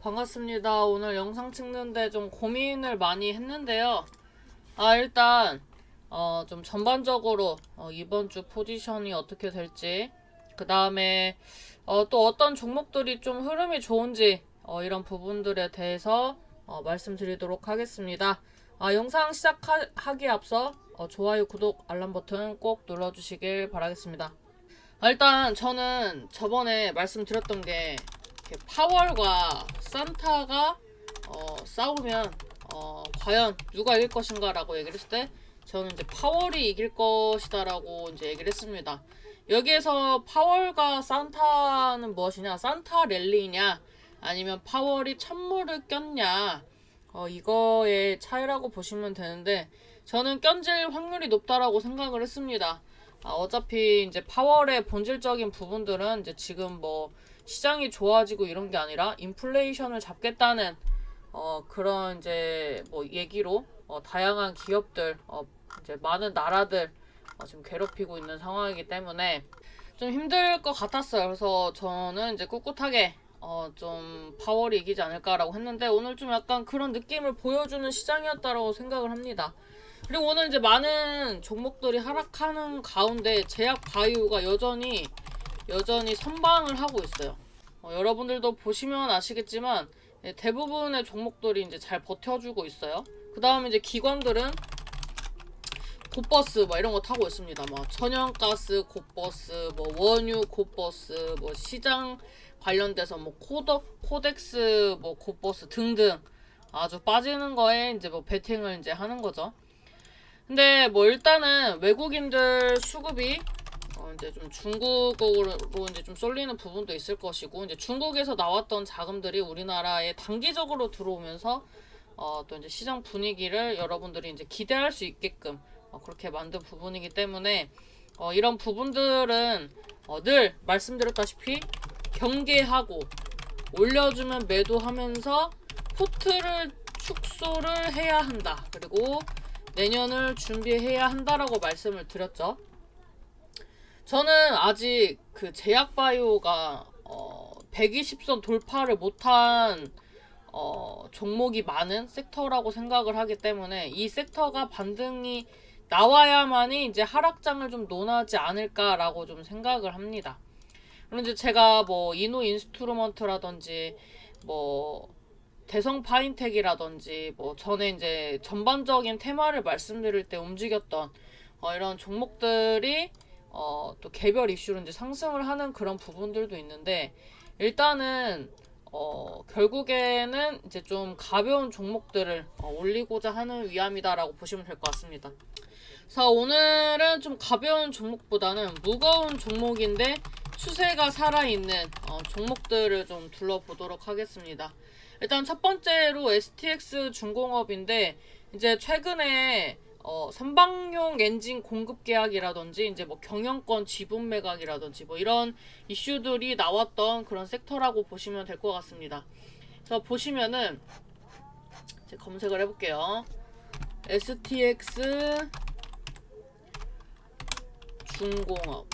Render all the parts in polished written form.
반갑습니다. 오늘 영상 찍는데 좀 고민을 많이 했는데요. 일단 좀 전반적으로 이번 주 포지션이 어떻게 될지, 그 다음에 또 어떤 종목들이 좀 흐름이 좋은지 이런 부분들에 대해서 말씀드리도록 하겠습니다. 영상 시작하기에 앞서 좋아요, 구독, 알람 버튼 꼭 눌러주시길 바라겠습니다. 일단 저는 저번에 말씀드렸던 게 파월과 산타가 싸우면 과연 누가 이길 것인가 라고 얘기를 했을 때 저는 이제 파월이 이길 것이다 라고 이제 얘기를 했습니다. 여기에서 파월과 산타는 무엇이냐, 산타 랠리냐 아니면 파월이 찬물을 꼈냐, 이거의 차이라고 보시면 되는데, 저는 껴질 확률이 높다라고 생각을 했습니다. 어차피 이제 파월의 본질적인 부분들은 이제 지금 뭐 시장이 좋아지고 이런 게 아니라 인플레이션을 잡겠다는 그런 이제 뭐 얘기로 다양한 기업들, 이제 많은 나라들 지금 괴롭히고 있는 상황이기 때문에 좀 힘들 것 같았어요. 그래서 저는 이제 꿋꿋하게 좀 파월이 이기지 않을까라고 했는데, 오늘 좀 약간 그런 느낌을 보여주는 시장이었다라고 생각을 합니다. 그리고 오늘 이제 많은 종목들이 하락하는 가운데 제약 바이오가 여전히 선방을 하고 있어요. 여러분들도 보시면 아시겠지만 대부분의 종목들이 이제 잘 버텨주고 있어요. 그 다음에 이제 기관들은 곧버스 뭐 이런 거 타고 있습니다. 뭐 천연가스 곧버스, 뭐 원유 곧버스, 뭐 시장 관련돼서 뭐 코덱스 뭐 곧버스 등등 아주 빠지는 거에 이제 뭐 베팅을 이제 하는 거죠. 근데 뭐 일단은 외국인들 수급이 이제 좀 중국으로 이제 좀 쏠리는 부분도 있을 것이고, 이제 중국에서 나왔던 자금들이 우리나라에 단기적으로 들어오면서 또 이제 시장 분위기를 여러분들이 이제 기대할 수 있게끔 그렇게 만든 부분이기 때문에 이런 부분들은 늘 말씀드렸다시피 경계하고 올려주면 매도하면서 포트를 축소를 해야 한다. 그리고 내년을 준비해야 한다라고 말씀을 드렸죠. 저는 아직 그 제약바이오가 120선 돌파를 못한 종목이 많은 섹터라고 생각을 하기 때문에 이 섹터가 반등이 나와야만이 이제 하락장을 좀 논하지 않을까라고 좀 생각을 합니다. 그럼 이제 제가 뭐 이노 인스트루먼트라든지 뭐 대성 파인텍이라든지 뭐 전에 이제 전반적인 테마를 말씀드릴 때 움직였던 이런 종목들이 또 개별 이슈로 이제 상승을 하는 그런 부분들도 있는데, 일단은 결국에는 이제 좀 가벼운 종목들을 올리고자 하는 위함이다라고 보시면 될 것 같습니다. 그래서 오늘은 좀 가벼운 종목보다는 무거운 종목인데 추세가 살아있는 종목들을 좀 둘러보도록 하겠습니다. 일단 첫 번째로 STX 중공업인데, 이제 최근에 선박용 엔진 공급 계약이라든지 이제 뭐 경영권 지분 매각이라든지 뭐 이런 이슈들이 나왔던 그런 섹터라고 보시면 될 것 같습니다. 그래서 보시면은 이제 검색을 해볼게요. STX 중공업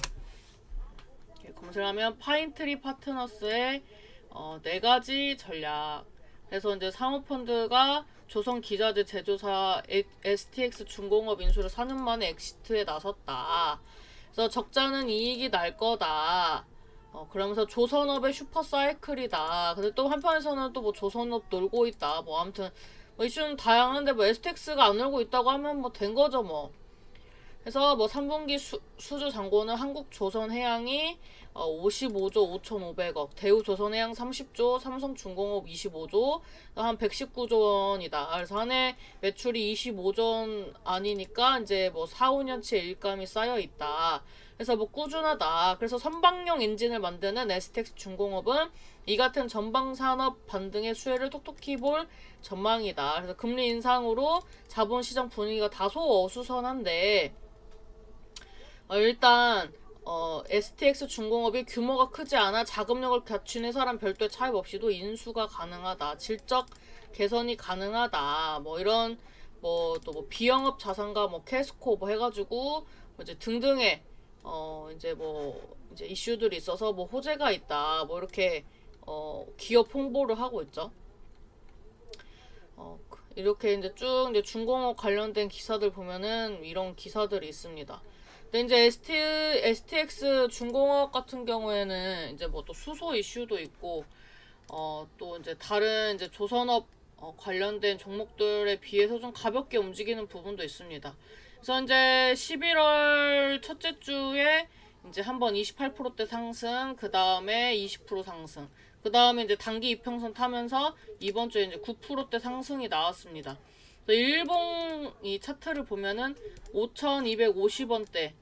검색하면 파인트리 파트너스의 4가지 전략. 그래서 이제 사모펀드가 조선기자재 제조사 STX 중공업 인수를 4년 만에 엑시트에 나섰다. 그래서 적자는 이익이 날 거다. 그러면서 조선업의 슈퍼사이클이다. 근데 또 한편에서는 또 뭐 조선업 놀고 있다. 뭐 아무튼 뭐 이슈는 다양한데 뭐 STX가 안 놀고 있다고 하면 뭐 된 거죠 뭐. 그래서 뭐 3분기 수주 잔고는 한국조선해양이 55조 5,500억, 대우조선해양 30조, 삼성중공업 25조, 한 119조 원이다. 그래서 한 해 매출이 25조 원 아니니까 이제 뭐 4, 5년치의 일감이 쌓여 있다. 그래서 뭐 꾸준하다. 그래서 선박용 엔진을 만드는 STX 중공업은 이 같은 전방산업 반등의 수혜를 톡톡히 볼 전망이다. 그래서 금리 인상으로 자본시장 분위기가 다소 어수선한데, 일단 STX 중공업이 규모가 크지 않아 자금력을 갖춘 회사랑 별도의 차입 없이도 인수가 가능하다. 질적 개선이 가능하다. 뭐 이런 뭐 또 뭐 비영업 자산가 뭐 캐스코 뭐 해가지고 뭐 이제 등등의 이제 뭐 이제 이슈들이 있어서 뭐 호재가 있다. 뭐 이렇게 기업 홍보를 하고 있죠. 이렇게 이제 쭉 이제 중공업 관련된 기사들 보면은 이런 기사들이 있습니다. 근데 이제 STX 중공업 같은 경우에는 이제 뭐 또 수소 이슈도 있고, 또 이제 다른 이제 조선업 관련된 종목들에 비해서 좀 가볍게 움직이는 부분도 있습니다. 그래서 이제 11월 첫째 주에 이제 한번 28%대 상승, 그 다음에 20% 상승, 그 다음에 이제 단기 이평선 타면서 이번 주에 이제 9%대 상승이 나왔습니다. 일봉 이 차트를 보면은 5,250원대,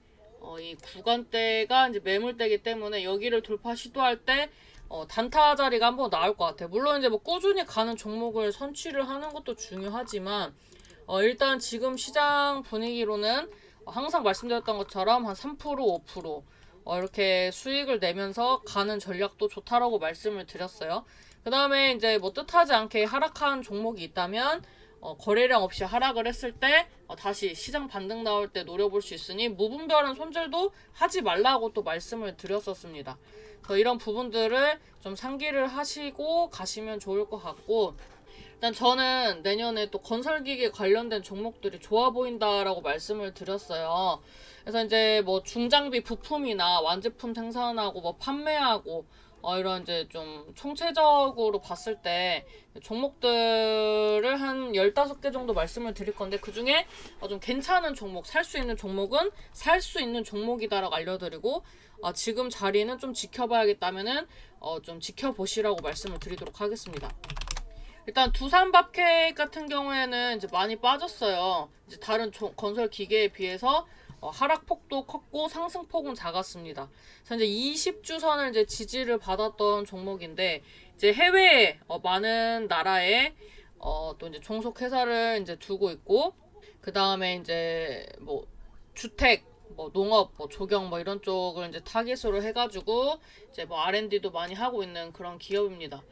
이 구간대가 이제 매물대이기 때문에 여기를 돌파 시도할 때 단타 자리가 한번 나올 것 같아요. 물론 이제 뭐 꾸준히 가는 종목을 선취를 하는 것도 중요하지만, 일단 지금 시장 분위기로는 항상 말씀드렸던 것처럼 한 3%, 5% 이렇게 수익을 내면서 가는 전략도 좋다라고 말씀을 드렸어요. 그 다음에 이제 뭐 뜻하지 않게 하락한 종목이 있다면 거래량 없이 하락을 했을 때 다시 시장 반등 나올 때 노려볼 수 있으니 무분별한 손절도 하지 말라고 또 말씀을 드렸었습니다. 이런 부분들을 좀 상기를 하시고 가시면 좋을 것 같고, 일단 저는 내년에 또 건설기계 관련된 종목들이 좋아 보인다라고 말씀을 드렸어요. 그래서 이제 뭐 중장비 부품이나 완제품 생산하고 뭐 판매하고 이런 이제 좀 총체적으로 봤을 때 종목들을 한 15개 정도 말씀을 드릴 건데, 그 중에 좀 괜찮은 종목, 살 수 있는 종목은 살 수 있는 종목이다라고 알려드리고, 지금 자리는 좀 지켜봐야겠다면은 좀 지켜보시라고 말씀을 드리도록 하겠습니다. 일단 두산밥켓 같은 경우에는 이제 많이 빠졌어요. 이제 다른 건설 기계에 비해서 하락폭도 컸고 상승폭은 작았습니다. 그래서 이제 20주선을 이제 지지를 받았던 종목인데, 이제 해외에 많은 나라에 또 이제 종속 회사를 이제 두고 있고, 그 다음에 이제 뭐 주택, 뭐 농업, 뭐 조경 뭐 이런 쪽을 이제 타깃으로 해가지고 이제 뭐 R&D도 많이 하고 있는 그런 기업입니다.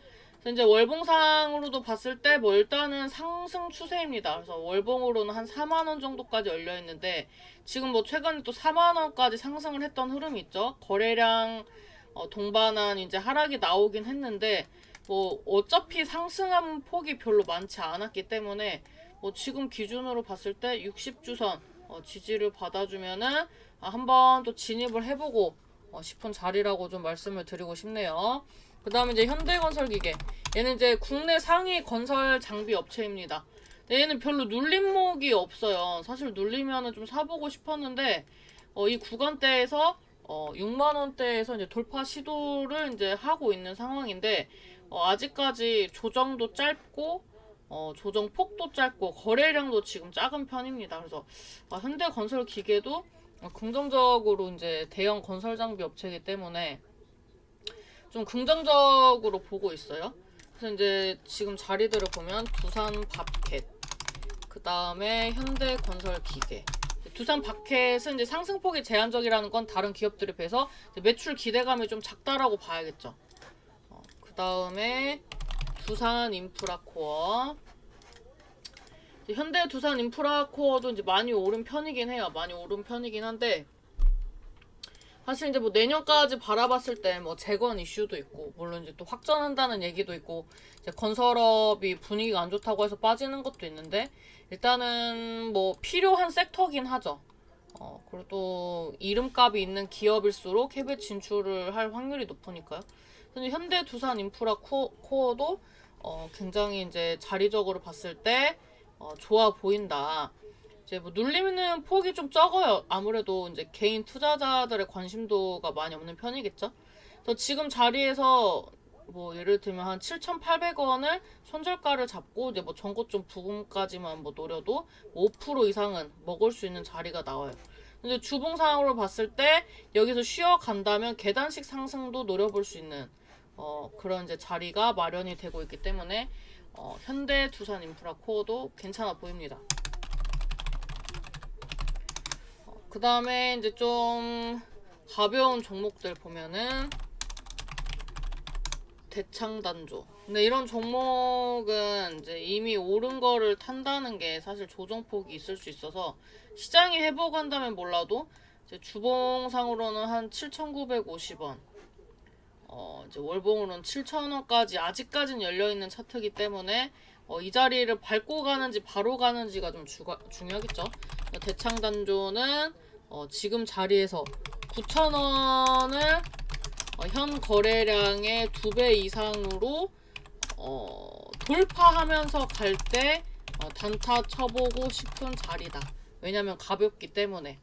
그래서 이제 월봉상으로도 봤을 때 뭐 일단은 상승 추세입니다. 그래서 월봉으로는 한 4만 원 정도까지 열려 있는데, 지금 뭐 최근에 또 4만 원까지 상승을 했던 흐름이 있죠. 거래량 동반한 이제 하락이 나오긴 했는데, 뭐 어차피 상승한 폭이 별로 많지 않았기 때문에 뭐 지금 기준으로 봤을 때 60주선 지지를 받아주면은 한번 또 진입을 해보고 싶은 자리라고 좀 말씀을 드리고 싶네요. 그 다음에 이제 현대건설기계, 얘는 이제 국내 상위 건설 장비 업체입니다. 얘는 별로 눌림목이 없어요. 사실 눌리면은 좀 사보고 싶었는데 이 구간대에서 6만원대에서 이제 돌파 시도를 이제 하고 있는 상황인데, 아직까지 조정도 짧고 조정 폭도 짧고 거래량도 지금 작은 편입니다. 그래서 현대건설기계도 긍정적으로 이제 대형 건설 장비 업체이기 때문에 좀 긍정적으로 보고 있어요. 그래서 이제 지금 자리들을 보면 두산밥켓, 그 다음에 현대건설기계. 두산밥켓은 이제 상승폭이 제한적이라는 건 다른 기업들에 비해서 매출 기대감이 좀 작다라고 봐야겠죠. 그 다음에 두산인프라코어. 현대 두산인프라코어도 이제 많이 오른 편이긴 해요. 많이 오른 편이긴 한데, 사실 이제 뭐 내년까지 바라봤을 때 뭐 재건 이슈도 있고, 물론 이제 또 확전한다는 얘기도 있고, 이제 건설업이 분위기가 안 좋다고 해서 빠지는 것도 있는데, 일단은 뭐 필요한 섹터긴 하죠. 그리고 또 이름값이 있는 기업일수록 해외 진출을 할 확률이 높으니까요. 근데 현대 두산 인프라 코어도 굉장히 이제 자리적으로 봤을 때 좋아 보인다. 이제 뭐 눌리는 폭이 좀 적어요. 아무래도 이제 개인 투자자들의 관심도가 많이 없는 편이겠죠. 그래서 지금 자리에서 뭐 예를 들면 한 7,800원을 손절가를 잡고 이제 뭐 전고점 부분까지만 뭐 노려도 5% 이상은 먹을 수 있는 자리가 나와요. 근데 주봉상으로 봤을 때 여기서 쉬어간다면 계단식 상승도 노려볼 수 있는 그런 이제 자리가 마련이 되고 있기 때문에 현대 두산 인프라 코어도 괜찮아 보입니다. 그 다음에 이제 좀 가벼운 종목들 보면은 대창단조. 근데 이런 종목은 이제 이미 오른 거를 탄다는 게 사실 조정폭이 있을 수 있어서 시장이 회복한다면 몰라도 이제 주봉상으로는 한 7,950원, 이제 월봉으로는 7,000원까지 아직까지는 열려있는 차트이기 때문에 이 자리를 밟고 가는지 바로 가는지가 좀 중요하겠죠. 대창단조는 지금 자리에서 9,000원을 현 거래량의 2배 이상으로 돌파하면서 갈 때 단타 쳐보고 싶은 자리다. 왜냐면 가볍기 때문에.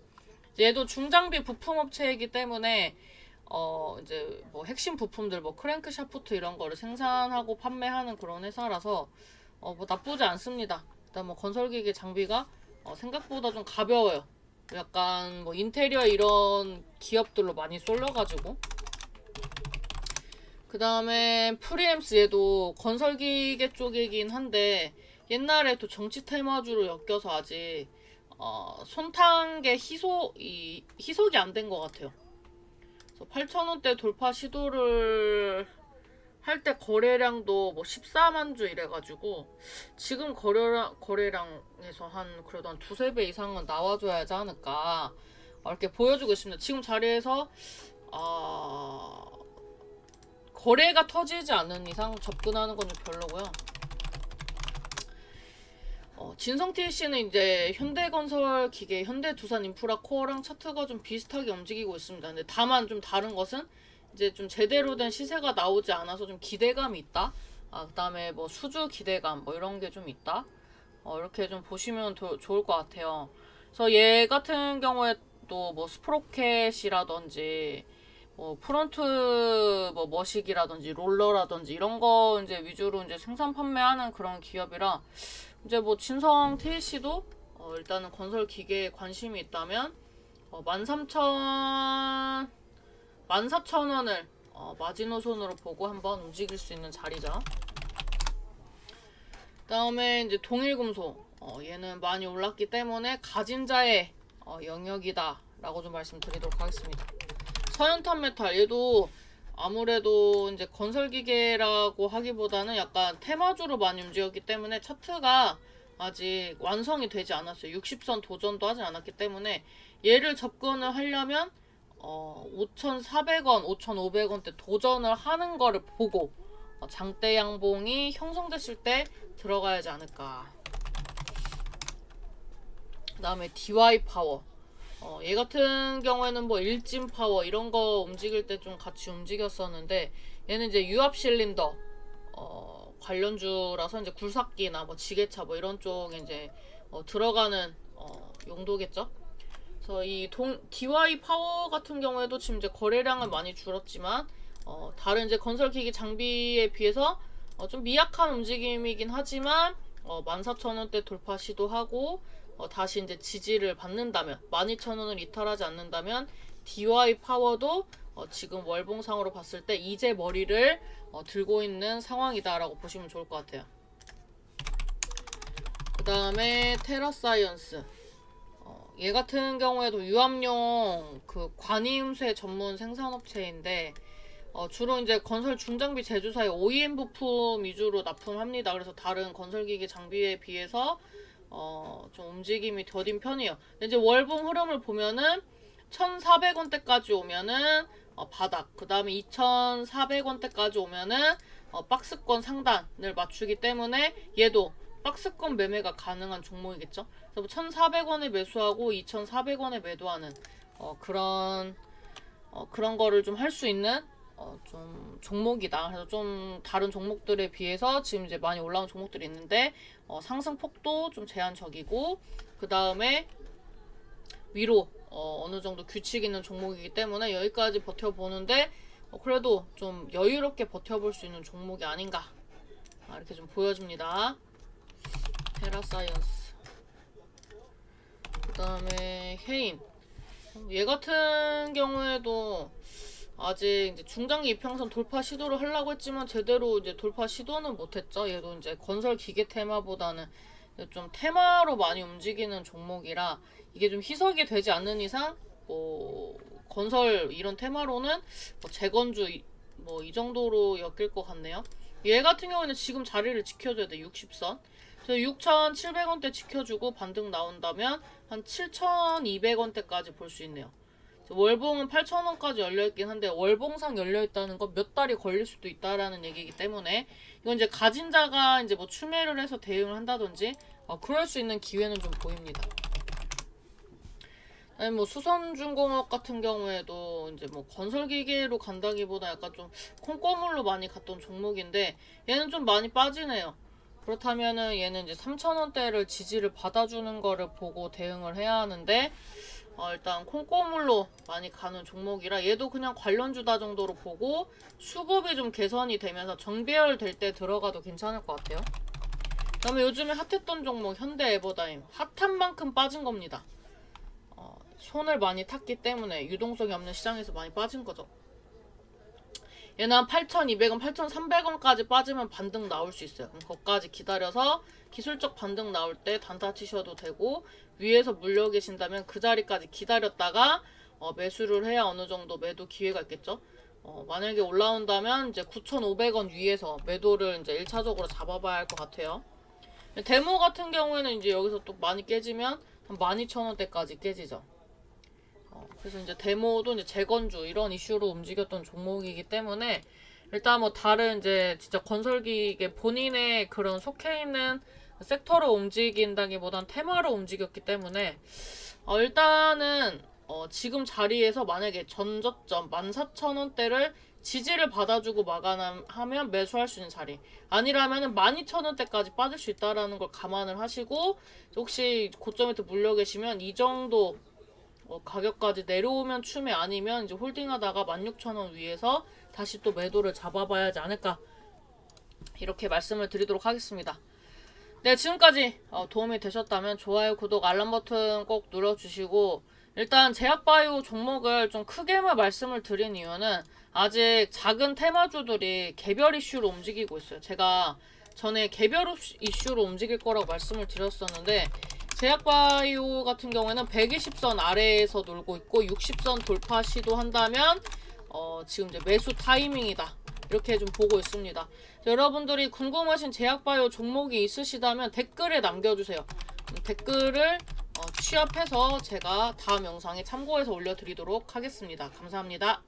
얘도 중장비 부품업체이기 때문에 이제 뭐 핵심 부품들 뭐 크랭크 샤프트 이런 거를 생산하고 판매하는 그런 회사라서 뭐 나쁘지 않습니다. 일단 뭐 건설기계 장비가 생각보다 좀 가벼워요. 약간 뭐 인테리어 이런 기업들로 많이 쏠려가지고. 그 다음에 프리엠스 얘도 건설기계 쪽이긴 한데 옛날에 또 정치 테마주로 엮여서 아직 손탄계 희석이 안 된 것 같아요. 그래서 8,000원대 돌파 시도를 할 때 거래량도 뭐 14만 주 이래가지고 지금 거래량에서 그래도 한 두세 배 이상은 나와줘야 하지 않을까 이렇게 보여주고 있습니다. 지금 자리에서 거래가 터지지 않는 이상 접근하는 건 좀 별로고요. 진성TC는 이제 현대건설기계, 현대두산인프라 코어랑 차트가 좀 비슷하게 움직이고 있습니다. 근데 다만 좀 다른 것은 이제 좀 제대로 된 시세가 나오지 않아서 좀 기대감이 있다. 그 다음에 뭐 수주 기대감 뭐 이런 게 좀 있다. 이렇게 좀 보시면 좋을 것 같아요. 그래서 얘 같은 경우에도 뭐 스프로켓이라든지 뭐 프론트 뭐 머식이라든지 롤러라든지 이런 거 이제 위주로 이제 생산 판매하는 그런 기업이라 이제 뭐 진성 TLC도 일단은 건설 기계에 관심이 있다면 14,000원을 마지노선으로 보고 한번 움직일 수 있는 자리죠. 그다음에 이제 동일금속 얘는 많이 올랐기 때문에 가진 자의 영역이다라고 좀 말씀드리도록 하겠습니다. 서현탄 메탈 얘도 아무래도 이제 건설기계라고 하기보다는 약간 테마주로 많이 움직였기 때문에 차트가 아직 완성이 되지 않았어요. 60선 도전도 하지 않았기 때문에 얘를 접근을 하려면 5,400원, 5,500원대 도전을 하는 거를 보고 장대 양봉이 형성됐을 때 들어가야지 않을까. 그 다음에 DY 파워 얘 같은 경우에는 뭐 일진 파워 이런 거 움직일 때 좀 같이 움직였었는데 얘는 이제 유압 실린더 관련주라서 이제 굴삭기나 뭐 지게차 뭐 이런 쪽에 이제 들어가는 용도겠죠. 그래서 이 DY 파워 같은 경우에도 지금 이제 거래량은 많이 줄었지만 다른 이제 건설기기 장비에 비해서 좀 미약한 움직임이긴 하지만 14,000원대 돌파 시도하고 다시 이제 지지를 받는다면 12,000원을 이탈하지 않는다면 DY 파워도 지금 월봉상으로 봤을 때 이제 머리를 들고 있는 상황이다라고 보시면 좋을 것 같아요. 그 다음에 테라사이언스 얘 같은 경우에도 유압용 그 관이음쇠 전문 생산업체인데 주로 이제 건설 중장비 제조사의 OEM 부품 위주로 납품합니다. 그래서 다른 건설기기 장비에 비해서 좀 움직임이 더딘 편이에요. 근데 이제 월봉 흐름을 보면은 1,400원대까지 오면은 바닥, 그 다음에 2,400원대까지 오면은 박스권 상단을 맞추기 때문에 얘도 박스권 매매가 가능한 종목이겠죠. 그래서 1,400원에 매수하고 2,400원에 매도하는 그런 거를 좀 할 수 있는 좀 종목이다. 그래서 좀 다른 종목들에 비해서 지금 이제 많이 올라온 종목들이 있는데 상승폭도 좀 제한적이고 그 다음에 위로 어느 정도 규칙 있는 종목이기 때문에 여기까지 버텨보는데 그래도 좀 여유롭게 버텨볼 수 있는 종목이 아닌가 이렇게 좀 보여집니다. 테라사이언스 그 다음에 해인 얘 같은 경우에도 아직 이제 중장기 이평선 돌파 시도를 하려고 했지만 제대로 이제 돌파 시도는 못했죠. 얘도 이제 건설 기계 테마보다는 좀 테마로 많이 움직이는 종목이라 이게 좀 희석이 되지 않는 이상 뭐 건설 이런 테마로는 뭐 재건주 뭐 이 정도로 엮일 것 같네요. 얘 같은 경우에는 지금 자리를 지켜줘야 돼. 60선. 그래서 6,700원대 지켜주고 반등 나온다면 한 7,200원대까지 볼 수 있네요. 월봉은 8,000원까지 열려있긴 한데 월봉상 열려있다는 건 몇 달이 걸릴 수도 있다라는 얘기이기 때문에 이건 이제 가진 자가 이제 뭐 추매를 해서 대응을 한다든지 그럴 수 있는 기회는 좀 보입니다. 아니 뭐 수선중공업 같은 경우에도 이제 뭐 건설기계로 간다기보다 약간 좀 콩고물로 많이 갔던 종목인데 얘는 좀 많이 빠지네요. 그렇다면은 얘는 이제 3,000원대를 지지를 받아주는 거를 보고 대응을 해야 하는데 일단 콩고물로 많이 가는 종목이라 얘도 그냥 관련주다 정도로 보고 수급이 좀 개선이 되면서 정배열 될 때 들어가도 괜찮을 것 같아요. 그다음에 요즘에 핫했던 종목 현대에버다임 핫한 만큼 빠진 겁니다. 손을 많이 탔기 때문에 유동성이 없는 시장에서 많이 빠진 거죠. 얘는 한 8,200원, 8,300원까지 빠지면 반등 나올 수 있어요. 그럼 거기까지 기다려서 기술적 반등 나올 때 단타 치셔도 되고 위에서 물려 계신다면 그 자리까지 기다렸다가 매수를 해야 어느 정도 매도 기회가 있겠죠. 만약에 올라온다면 이제 9,500원 위에서 매도를 이제 1차적으로 잡아봐야 할 것 같아요. 데모 같은 경우에는 이제 여기서 또 많이 깨지면 한 12,000원대까지 깨지죠. 그래서 이제 데모도 이제 재건주 이런 이슈로 움직였던 종목이기 때문에 일단 뭐 다른 이제 진짜 건설기계 본인의 그런 속해 있는 섹터로 움직인다기보단 테마로 움직였기 때문에 일단은 지금 자리에서 만약에 전저점 14,000원대를 지지를 받아주고 마감하면 매수할 수 있는 자리 아니라면은 12,000원대까지 빠질 수 있다라는 걸 감안을 하시고 혹시 고점에 또 물려 계시면 이 정도 가격까지 내려오면 추매 아니면 이제 홀딩하다가 16,000원 위에서 다시 또 매도를 잡아봐야 하지 않을까 이렇게 말씀을 드리도록 하겠습니다. 네, 지금까지 도움이 되셨다면 좋아요, 구독, 알람 버튼 꼭 눌러주시고 일단 제약바이오 종목을 좀 크게만 말씀을 드린 이유는 아직 작은 테마주들이 개별 이슈로 움직이고 있어요. 제가 전에 개별 이슈로 움직일 거라고 말씀을 드렸었는데 제약바이오 같은 경우에는 120선 아래에서 놀고 있고 60선 돌파 시도한다면 지금 이제 매수 타이밍이다 이렇게 좀 보고 있습니다. 여러분들이 궁금하신 제약바이오 종목이 있으시다면 댓글에 남겨주세요. 댓글을 취합해서 제가 다음 영상에 참고해서 올려드리도록 하겠습니다. 감사합니다.